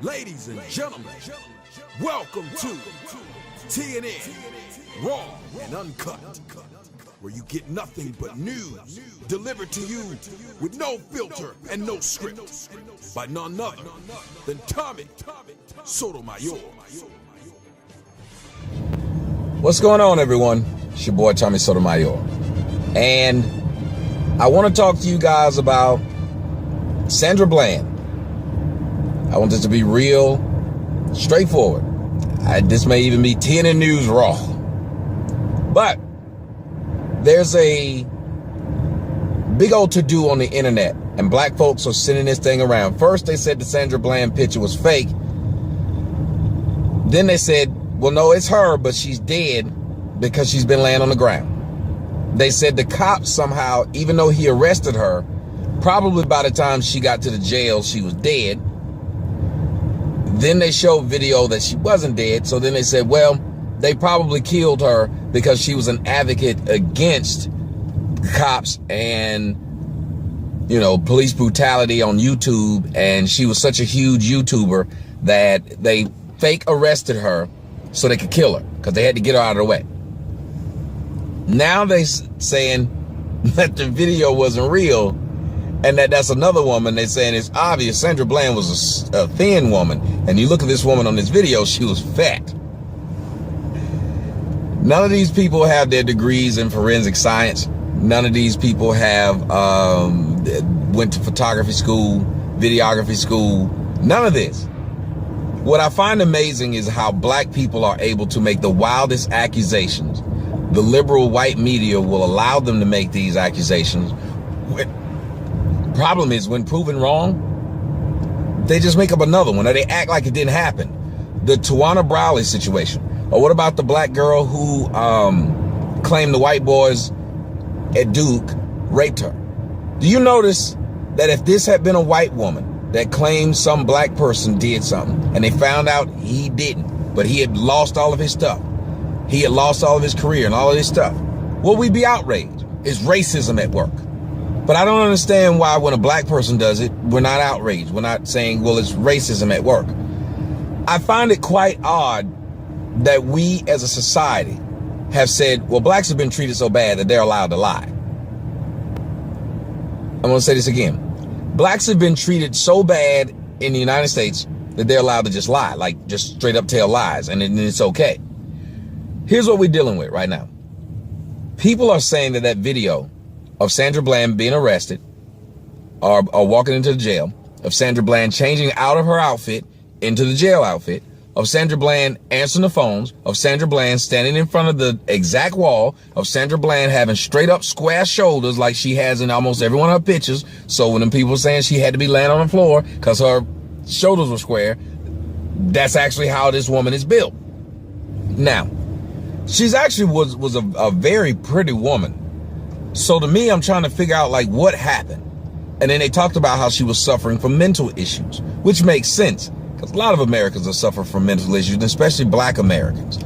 Ladies and gentlemen, welcome to TNN, Raw and Uncut, where you get nothing but news delivered to you with no filter and no script, by none other than Tommy Sotomayor. What's going on, everyone? It's your boy Tommy Sotomayor, and I want to talk to you guys about Sandra Bland. I want this to be real, straightforward. This may even be TNN News Raw. But there's a big old to-do on the internet, and black folks are sending this thing around. First, they said the Sandra Bland picture was fake. Then they said, well, no, it's her, but she's dead because she's been laying on the ground. They said the cops somehow, even though he arrested her, probably by the time she got to the jail, she was dead. Then they showed video that she wasn't dead. So then they said, well, they probably killed her because she was an advocate against cops and, you know, police brutality on YouTube. And she was such a huge YouTuber that they fake arrested her so they could kill her because they had to get her out of the way. Now they saying that the video wasn't real. And that's another woman. They're saying it's obvious Sandra Bland was a thin woman. And you look at this woman on this video, she was fat. None of these people have their degrees in forensic science. None of these people have went to photography school, videography school. None of this. What I find amazing is how black people are able to make the wildest accusations. The liberal white media will allow them to make these accusations. Problem is, when proven wrong, they just make up another one, or they act like it didn't happen. The Tawana Brawley situation. Or what about the black girl who claimed the white boys at Duke raped her? Do you notice that if this had been a white woman that claimed some black person did something, and they found out he didn't, but he had lost all of his stuff, he had lost all of his career and all of his stuff, will we be outraged? Is racism at work? But I don't understand why when a black person does it, we're not outraged. We're not saying, well, it's racism at work. I find it quite odd that we as a society have said, well, blacks have been treated so bad that they're allowed to lie. I'm going to say this again. Blacks have been treated so bad in the United States that they're allowed to just lie, like just straight up tell lies, and it's okay. Here's what we're dealing with right now. People are saying that video of Sandra Bland being arrested or walking into the jail, of Sandra Bland changing out of her outfit into the jail outfit, of Sandra Bland answering the phones, of Sandra Bland standing in front of the exact wall, of Sandra Bland having straight up square shoulders like she has in almost every one of her pictures. So when them people were saying she had to be laying on the floor because her shoulders were square, that's actually how this woman is built. Now, she's actually was a very pretty woman. So to me, I'm trying to figure out like what happened. And then they talked about how she was suffering from mental issues, which makes sense because a lot of Americans are suffering from mental issues, especially black Americans.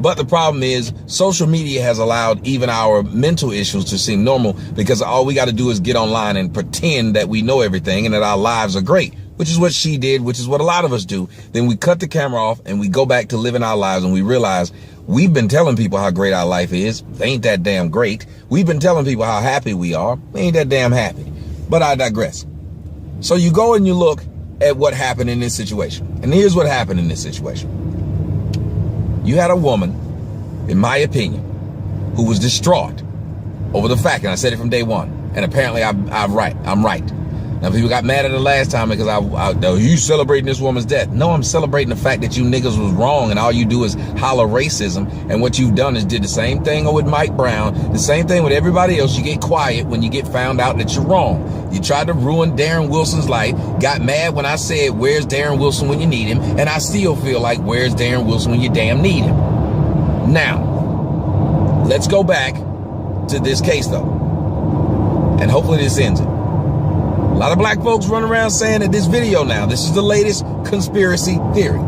But the problem is social media has allowed even our mental issues to seem normal because all we got to do is get online and pretend that we know everything and that our lives are great, which is what she did, which is what a lot of us do. Then we cut the camera off and we go back to living our lives and we realize we've been telling people how great our life is. They ain't that damn great. We've been telling people how happy we are. We ain't that damn happy. But I digress. So you go and you look at what happened in this situation. And here's what happened in this situation. You had a woman, in my opinion, who was distraught over the fact, and I said it from day one, and apparently I'm right. Now, people got mad at her last time because you celebrating this woman's death. No, I'm celebrating the fact that you niggas was wrong and all you do is holler racism. And what you've done is did the same thing with Mike Brown, the same thing with everybody else. You get quiet when you get found out that you're wrong. You tried to ruin Darren Wilson's life, got mad when I said, where's Darren Wilson when you need him? And I still feel like, where's Darren Wilson when you damn need him? Now, let's go back to this case though. And hopefully this ends it. A lot of black folks run around saying that this video now, this is the latest conspiracy theory.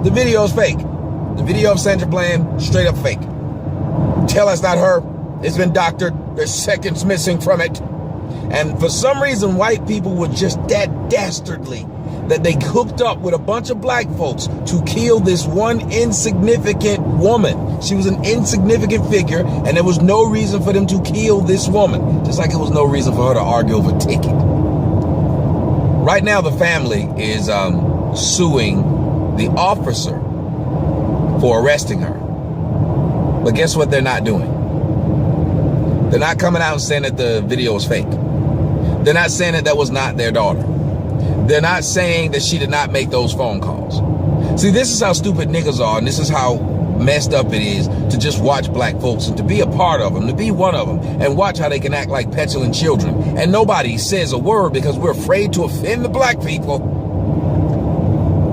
The video is fake. The video of Sandra Bland, straight up fake. Tell us not her. It's been doctored. There's seconds missing from it. And for some reason, white people were just that dastardly that they hooked up with a bunch of black folks to kill this one insignificant woman. She was an insignificant figure, and there was no reason for them to kill this woman, just like it was no reason for her to argue over a ticket. Right now, the family is suing the officer for arresting her. But guess what they're not doing? They're not coming out and saying that the video is fake. They're not saying that that was not their daughter. They're not saying that she did not make those phone calls. See, this is how stupid niggas are, and this is how messed up it is to just watch black folks and to be a part of them, to be one of them, and watch how they can act like petulant children. And nobody says a word because we're afraid to offend the black people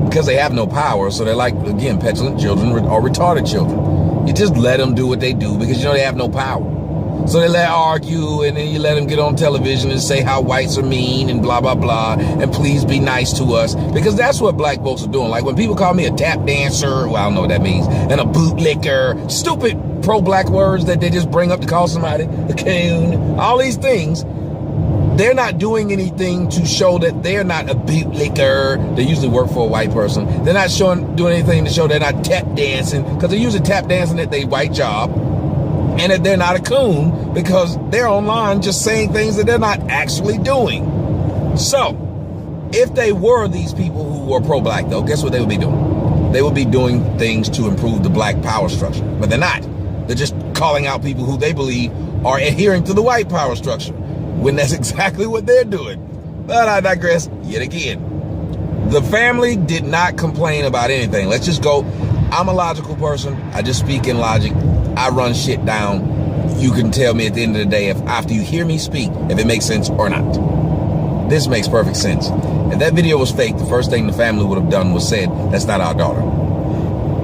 because they have no power. So they're like, again, petulant children or retarded children. You just let them do what they do because you know they have no power. So they let argue, and then you let them get on television and say how whites are mean and blah, blah, blah, and please be nice to us, because that's what black folks are doing. Like when people call me a tap dancer, well, I don't know what that means, and a bootlicker, stupid pro-black words that they just bring up to call somebody a coon, all these things. They're not doing anything to show that they're not a bootlicker. They usually work for a white person. They're not doing anything to show they're not tap dancing, because they're usually tap dancing at their white job. And that they're not a coon because they're online just saying things that they're not actually doing. So, if they were these people who were pro-black, though, guess what they would be doing? They would be doing things to improve the black power structure. But they're not. They're just calling out people who they believe are adhering to the white power structure, when that's exactly what they're doing. But I digress yet again. The family did not complain about anything. Let's just go. I'm a logical person. I just speak in logic. I run shit down. You can tell me at the end of the day, if after you hear me speak, if it makes sense or not. This makes perfect sense. If that video was fake, the first thing the family would have done was said, that's not our daughter.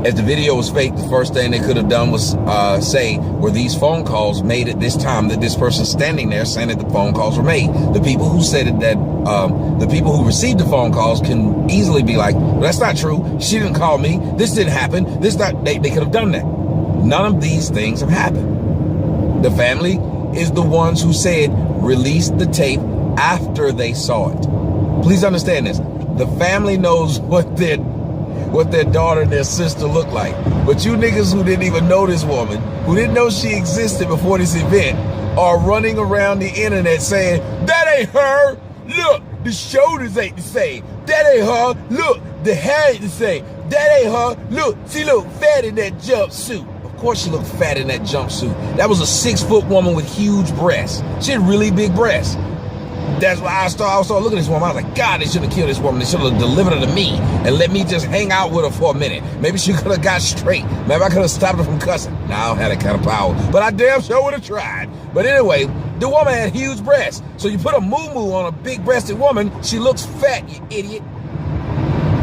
If the video was fake, the first thing they could have done was say, were these phone calls made at this time that this person's standing there saying that the phone calls were made? The people who said it, that the people who received the phone calls can easily be like, well, that's not true. She didn't call me. This didn't happen. This not. They could have done that. None of these things have happened. The family is the ones who said release the tape after they saw it. Please understand this. The family knows what their daughter and their sister look like. But you niggas who didn't even know this woman, who didn't know she existed before this event, are running around the internet saying, that ain't her. Look, the shoulders ain't the same. That ain't her. Look, the hair ain't the same. That ain't her. Look, she look fat in that jumpsuit. Of course she looked fat in that jumpsuit. That was a 6-foot woman with huge breasts. She had really big breasts. That's why I started looking at this woman. I was like, God, they should have killed this woman. They should have delivered her to me and let me just hang out with her for a minute. Maybe she could have got straight. Maybe I could have stopped her from cussing. Now, I don't have that kind of power, but I damn sure would have tried. But anyway, the woman had huge breasts. So you put a moo-moo on a big-breasted woman, she looks fat, you idiot.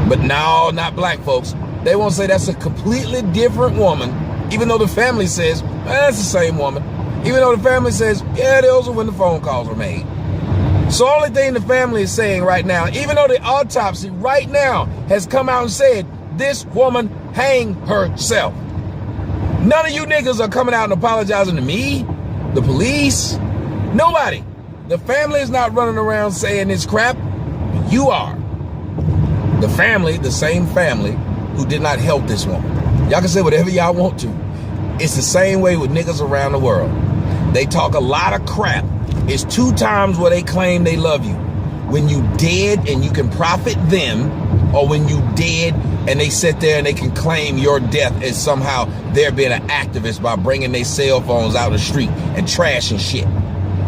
But no, not black folks. They won't say that's a completely different woman, even though the family says, that's the same woman. Even though the family says, yeah, those are when the phone calls were made. So the only thing the family is saying right now, even though the autopsy right now has come out and said this woman hanged herself. None of you niggas are coming out and apologizing to me, the police, nobody. The family is not running around saying this crap. You are. The family, the same family who did not help this woman. Y'all can say whatever y'all want to. It's the same way with niggas around the world. They talk a lot of crap. It's 2 times what they claim they love you. When you dead and you can profit them, or when you dead and they sit there and they can claim your death as somehow they're being an activist by bringing their cell phones out the street and trashing shit.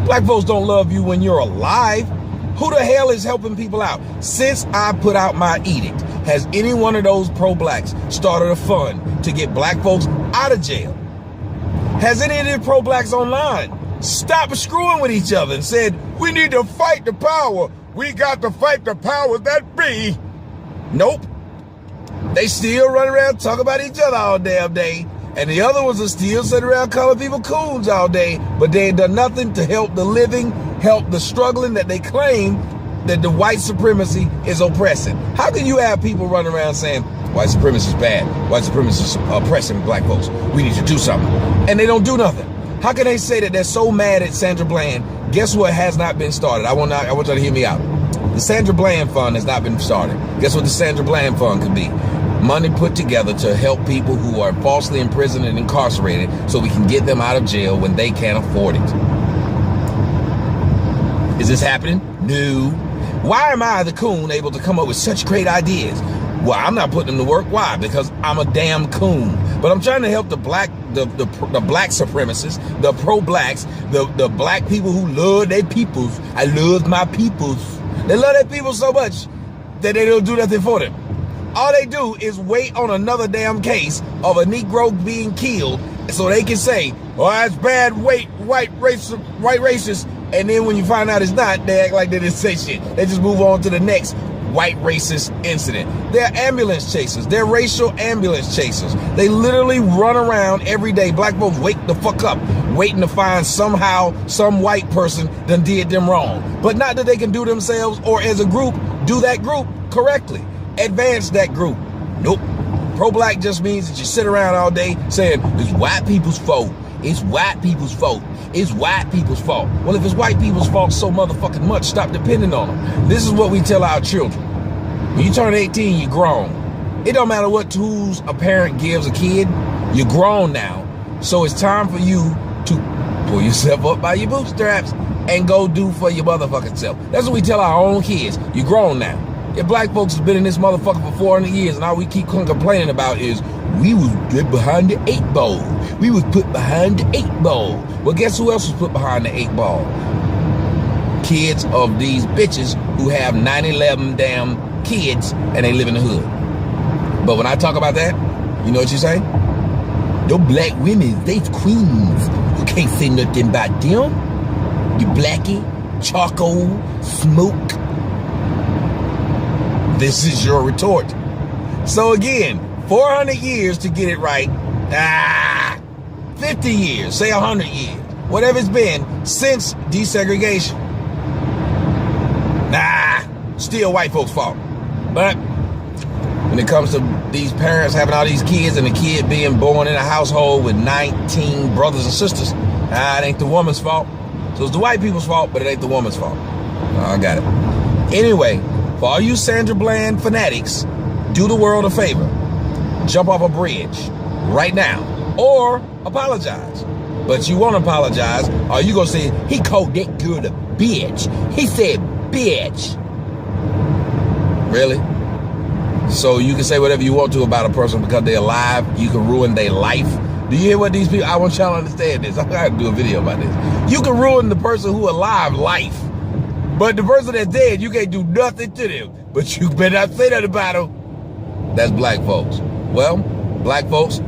Black folks don't love you when you're alive. Who the hell is helping people out? Since I put out my edict, has any one of those pro-blacks started a fund to get black folks out of jail? Has any of the pro-blacks online stopped screwing with each other and said, we need to fight the power. We got to fight the powers that be. Nope. They still run around talking about each other all damn day. And the other ones are still sitting around calling people coons all day. But they ain't done nothing to help the living, help the struggling that they claim that the white supremacy is oppressing. How can you have people running around saying, white supremacy is bad. White supremacy is oppressing black folks. We need to do something. And they don't do nothing. How can they say that they're so mad at Sandra Bland? Guess what has not been started? I want y'all to hear me out. The Sandra Bland Fund has not been started. Guess what the Sandra Bland Fund could be? Money put together to help people who are falsely imprisoned and incarcerated so we can get them out of jail when they can't afford it. Is this happening? No. Why am I, the coon, able to come up with such great ideas? Well, I'm not putting them to work. Why? Because I'm a damn coon. But I'm trying to help the black supremacists, the pro-blacks, the black people who love their peoples. I love my peoples. They love their people so much that they don't do nothing for them. All they do is wait on another damn case of a Negro being killed so they can say, oh, that's bad, white racist. And then when you find out it's not, they act like they didn't say shit. They just move on to the next white racist incident. They're ambulance chasers. They're racial ambulance chasers. They literally run around every day. Black folks wake the fuck up, waiting to find somehow some white person done did them wrong. But not that they can do themselves or as a group, do that group correctly. Advance that group. Nope. Pro-black just means that you sit around all day saying, it's white people's fault. It's white people's fault. It's white people's fault. Well, if it's white people's fault so motherfucking much, stop depending on them. This is what we tell our children. When you turn 18, you're grown. It don't matter what tools a parent gives a kid. You're grown now. So it's time for you to pull yourself up by your bootstraps and go do for your motherfucking self. That's what we tell our own kids. You're grown now. If black folks have been in this motherfucker for 400 years and all we keep complaining about is we was behind the 8 ball. We was put behind the 8 ball. Well, guess who else was put behind the 8 ball? Kids of these bitches who have 9/11 damn kids and they live in the hood. But when I talk about that, you know what you say? Those black women, they's queens. You can't say nothing about them. You blackie, charcoal, smoke. This is your retort. So again, 400 years to get it right. 50 years, say 100 years, whatever it's been since desegregation. Still white folks' fault. But when it comes to these parents having all these kids and the kid being born in a household with 19 brothers and sisters, it ain't the woman's fault. So it's the white people's fault, but it ain't the woman's fault. I got it. Anyway, for all you Sandra Bland fanatics, do the world a favor. Jump off a bridge right now or apologize. But you won't apologize or you gonna say, he called that girl a bitch. He said bitch. Really? So you can say whatever you want to about a person because they're alive. You can ruin their life. Do you hear what these people, I want y'all to understand this. I gotta do a video about this. You can ruin the person who alive life. But the person that's dead, you can't do nothing to them. But you better not say that about them. That's black folks. Well, black folks,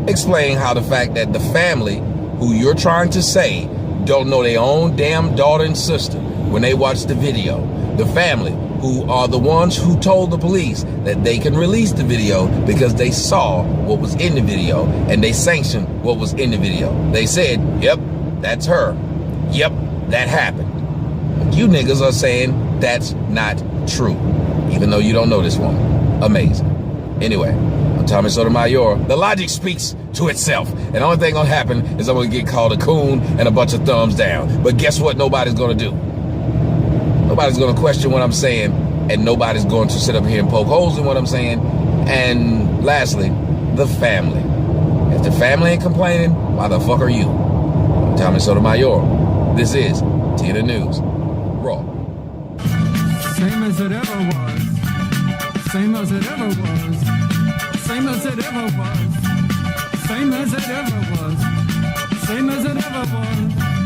explain how the fact that the family who you're trying to say don't know their own damn daughter and sister when they watch the video. The family who are the ones who told the police that they can release the video because they saw what was in the video and they sanctioned what was in the video. They said, yep, that's her. Yep, that happened. You niggas are saying that's not true, even though you don't know this woman. Amazing. Anyway, I'm Tommy Sotomayor. The logic speaks to itself. And the only thing gonna happen is I'm gonna get called a coon and a bunch of thumbs down. But guess what nobody's gonna do? Nobody's gonna question what I'm saying, and nobody's going to sit up here and poke holes in what I'm saying. And lastly, the family. If the family ain't complaining, why the fuck are you? I'm Tommy Sotomayor. This is TNN News. Raw. Same as it ever was. Same as it ever was. Same as it ever was. Same as it ever was. Same as it ever was.